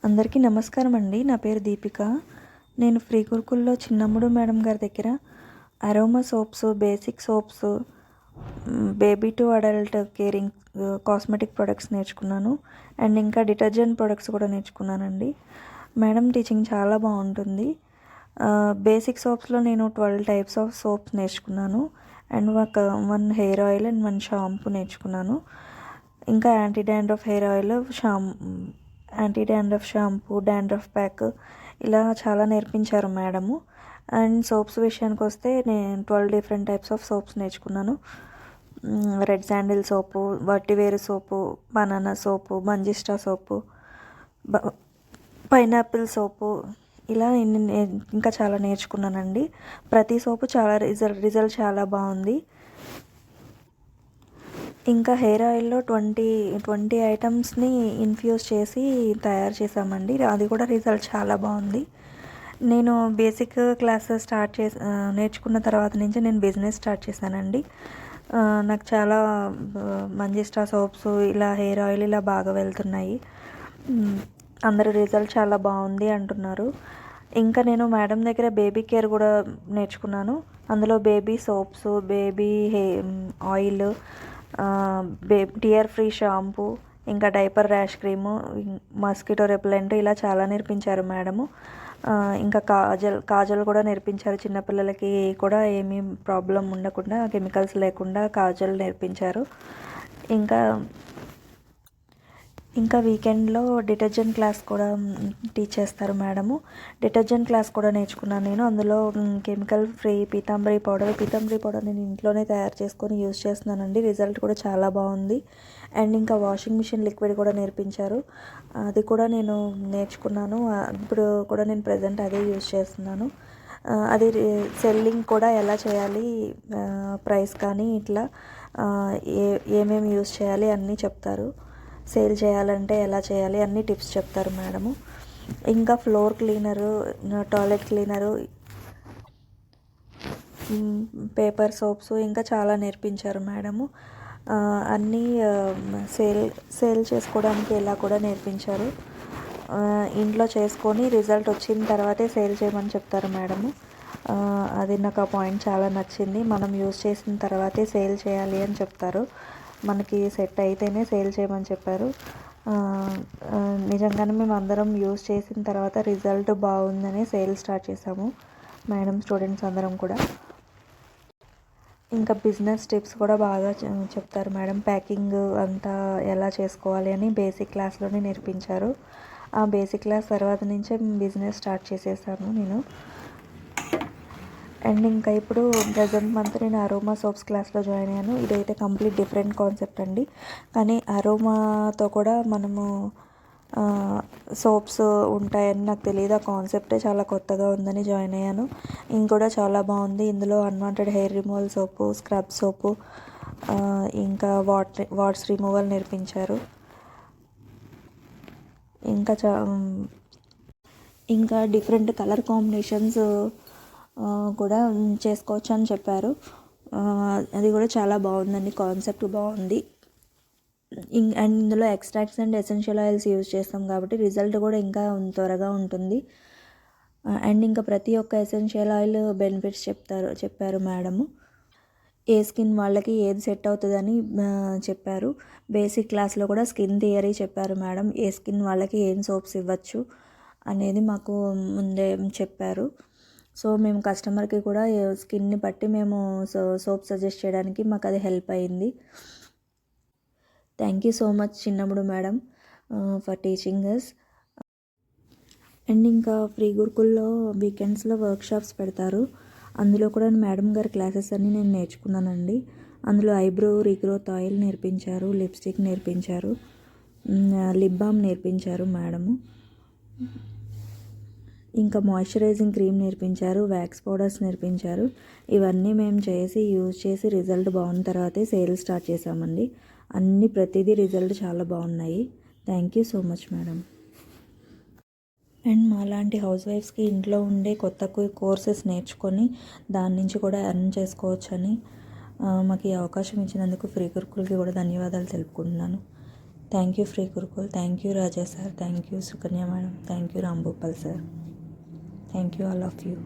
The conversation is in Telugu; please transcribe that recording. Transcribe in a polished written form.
అందరికీ నమస్కారం అండి. నా పేరు దీపిక. నేను ఫ్రీ గురుకుల్లో చిన్నమ్ముడు మేడం గారి దగ్గర aroma soaps, basic soaps, baby to adult caring cosmetic products నేర్చుకున్నాను. అండ్ ఇంకా డిటర్జెంట్ ప్రొడక్ట్స్ కూడా నేర్చుకున్నానండి. మేడం టీచింగ్ చాలా బాగుంటుంది. బేసిక్ సోప్స్లో నేను 12 టైప్స్ ఆఫ్ సోప్స్ నేర్చుకున్నాను. And one hair oil and 1 shampoo నేర్చుకున్నాను. ఇంకా anti dandruff hair oil, anti dandruff shampoo, dandruff pack ఇలా చాలా నేర్పించారు మేడము. అండ్ సోప్స్ విషయానికి వస్తే నేను 12 డిఫరెంట్ టైప్స్ ఆఫ్ సోప్స్ నేర్చుకున్నాను. రెడ్ శాండిల్ సోపు, వట్టివేరు సోపు, బనానా సోపు, మంజిస్టా సోపు, పైనాపిల్ సోపు ఇలా ఇంకా చాలా నేర్చుకున్నానండి. ప్రతి సోపు చాలా రిజల్ట్ చాలా బాగుంది. ఇంకా హెయిర్ ఆయిల్లో 20 ఐటమ్స్ని ఇన్ఫ్యూజ్ చేసి తయారు చేసామండి. అది కూడా రిజల్ట్ చాలా బాగుంది. నేను బేసిక్ క్లాసెస్ నేర్చుకున్న తర్వాత నుంచి నేను బిజినెస్ స్టార్ట్ చేశానండి. నాకు చాలా మంజిస్టా సోప్స్ ఇలా హెయిర్ ఆయిల్ ఇలా బాగా వెళ్తున్నాయి. అందరూ రిజల్ట్ చాలా బాగుంది అంటున్నారు. ఇంకా నేను మేడం దగ్గర బేబీ కేర్ కూడా నేర్చుకున్నాను. అందులో baby soaps, baby oil, tear free shampoo, ఇంకా diaper rash cream, mosquito repellent ఇలా చాలా నేర్పించారు మేడము. ఇంకా కాజల్ కూడా నేర్పించారు. చిన్నపిల్లలకి కూడా ఏమీ ప్రాబ్లం ఉండకుండా, కెమికల్స్ లేకుండా కాజల్ నేర్పించారు. ఇంకా వీకెండ్లో డిటర్జెంట్ క్లాస్ కూడా టీచ్ చేస్తారు మేడము. డిటర్జెంట్ క్లాస్ కూడా నేర్చుకున్నాను నేను. అందులో కెమికల్ ఫ్రీ పీతాంబరి పౌడర్ నేను ఇంట్లోనే తయారు చేసుకొని యూజ్ చేస్తున్నానండి. రిజల్ట్ కూడా చాలా బాగుంది. అండ్ ఇంకా వాషింగ్ మిషన్ లిక్విడ్ కూడా నేర్పించారు. అది కూడా నేను నేర్చుకున్నాను. ఇప్పుడు కూడా నేను ప్రజెంట్ అదే యూజ్ చేస్తున్నాను. అది సెల్లింగ్ కూడా ఎలా చేయాలి, ప్రైస్ కానీ ఇట్లా ఏమేమి యూజ్ చేయాలి అన్నీ చెప్తారు. సేల్ చేయాలంటే ఎలా చేయాలి అన్ని టిప్స్ చెప్తారు మేడము. ఇంకా floor cleaner, toilet cleaner, paper soaps ఇంకా చాలా నేర్పించారు మేడము. అన్నీ సేల్ చేసుకోవడానికి ఎలా కూడా నేర్పించారు. ఇంట్లో చేసుకొని రిజల్ట్ వచ్చిన తర్వాతే సేల్ చేయమని చెప్తారు మేడము. అది నాకు ఆ పాయింట్ చాలా నచ్చింది. మనం యూజ్ చేసిన తర్వాతే సేల్ చేయాలి అని చెప్తారు. మనకి సెట్ అయితేనే సేల్ చేయమని చెప్పారు. నిజంగానే మేము అందరం యూజ్ చేసిన తర్వాత రిజల్ట్ బాగుందని సేల్ స్టార్ట్ చేసాము మేడం, స్టూడెంట్స్ అందరం కూడా. ఇంకా బిజినెస్ టిప్స్ కూడా బాగా చెప్తారు మేడం. ప్యాకింగ్ అంతా ఎలా చేసుకోవాలి అని బేసిక్ క్లాస్లోనే నేర్పించారు. ఆ బేసిక్ క్లాస్ తర్వాత నుంచే బిజినెస్ స్టార్ట్ చేసేసాను నేను. అండ్ ఇంకా ఇప్పుడు ప్రజెంట్ మంత్ నేను అరోమా సోప్స్ క్లాస్లో జాయిన్ అయ్యాను. ఇదైతే కంప్లీట్ డిఫరెంట్ కాన్సెప్ట్ అండి. కానీ అరోమాతో కూడా మనము సోప్స్ ఉంటాయని నాకు తెలియదు. ఆ కాన్సెప్టే చాలా కొత్తగా ఉందని జాయిన్ అయ్యాను. ఇంకొకటి చాలా బాగుంది. ఇందులో అన్వాంటెడ్ హెయిర్ రిమూవల్ సోపు, స్క్రబ్ సోపు, ఇంకా వాట్స్ రిమూవల్ నేర్పించారు. ఇంకా డిఫరెంట్ కలర్ కాంబినేషన్స్ కూడా చేసుకోవచ్చు అని చెప్పారు. అది కూడా చాలా బాగుందండి. కాన్సెప్ట్ బాగుంది. అండ్ ఇందులో extracts and essential oils use చేస్తాం కాబట్టి రిజల్ట్ కూడా ఇంకా త్వరగా ఉంటుంది. అండ్ ఇంకా ప్రతి ఒక్క ఎసెన్షియల్ ఆయిల్ బెనిఫిట్స్ చెప్పారు మేడము. ఏ స్కిన్ వాళ్ళకి ఏది సెట్ అవుతుందని చెప్పారు. బేసిక్ క్లాస్లో కూడా స్కిన్ థియరీ చెప్పారు మేడం. ఏ స్కిన్ వాళ్ళకి ఏం సోప్స్ ఇవ్వచ్చు అనేది మాకు ముందే చెప్పారు. సో మేము కస్టమర్కి కూడా స్కిన్ని బట్టి మేము సోప్ సజెస్ట్ చేయడానికి మాకు అది హెల్ప్ అయింది. థ్యాంక్ యూ సో మచ్ చిన్నప్పుడు madam for teaching us. And ఇంకా ఫ్రీ గురుకుల్లో వీకెండ్స్లో వర్క్షాప్స్ పెడతారు. అందులో కూడా మేడం గారి క్లాసెస్ అన్నీ నేను నేర్చుకున్నానండి. అందులో ఐబ్రో రీగ్రోత్ ఆయిల్ నేర్పించారు, లిప్స్టిక్ నేర్పించారు, లిప్ బామ్ నేర్పించారు మేడము. ఇంకా మాయిశ్చరైజింగ్ క్రీమ్ నేర్పించారు, వ్యాక్స్ పౌడర్స్ నేర్పించారు. ఇవన్నీ మేము యూజ్ చేసి రిజల్ట్ బాగున్న తర్వాతే సేల్ స్టార్ట్ చేసామండి. ప్రతిదీ రిజల్ట్ చాలా బాగున్నాయి. Thank you so much madam. And మాలాంటి హౌస్ వైఫ్స్కి ఇంట్లో ఉండే కొత్త కోర్సెస్ నేర్చుకొని దాని నుంచి కూడా ఎర్న్ చేసుకోవచ్చని మాకు ఈ అవకాశం ఇచ్చినందుకు ఫ్రీ గురుకుల్కి కూడా ధన్యవాదాలు తెలుపుకుంటున్నాను. Thank you free Gurukul, thank you Raja sir, thank you Sukanya madam, thank you Rambhupal sir, thank you all of you.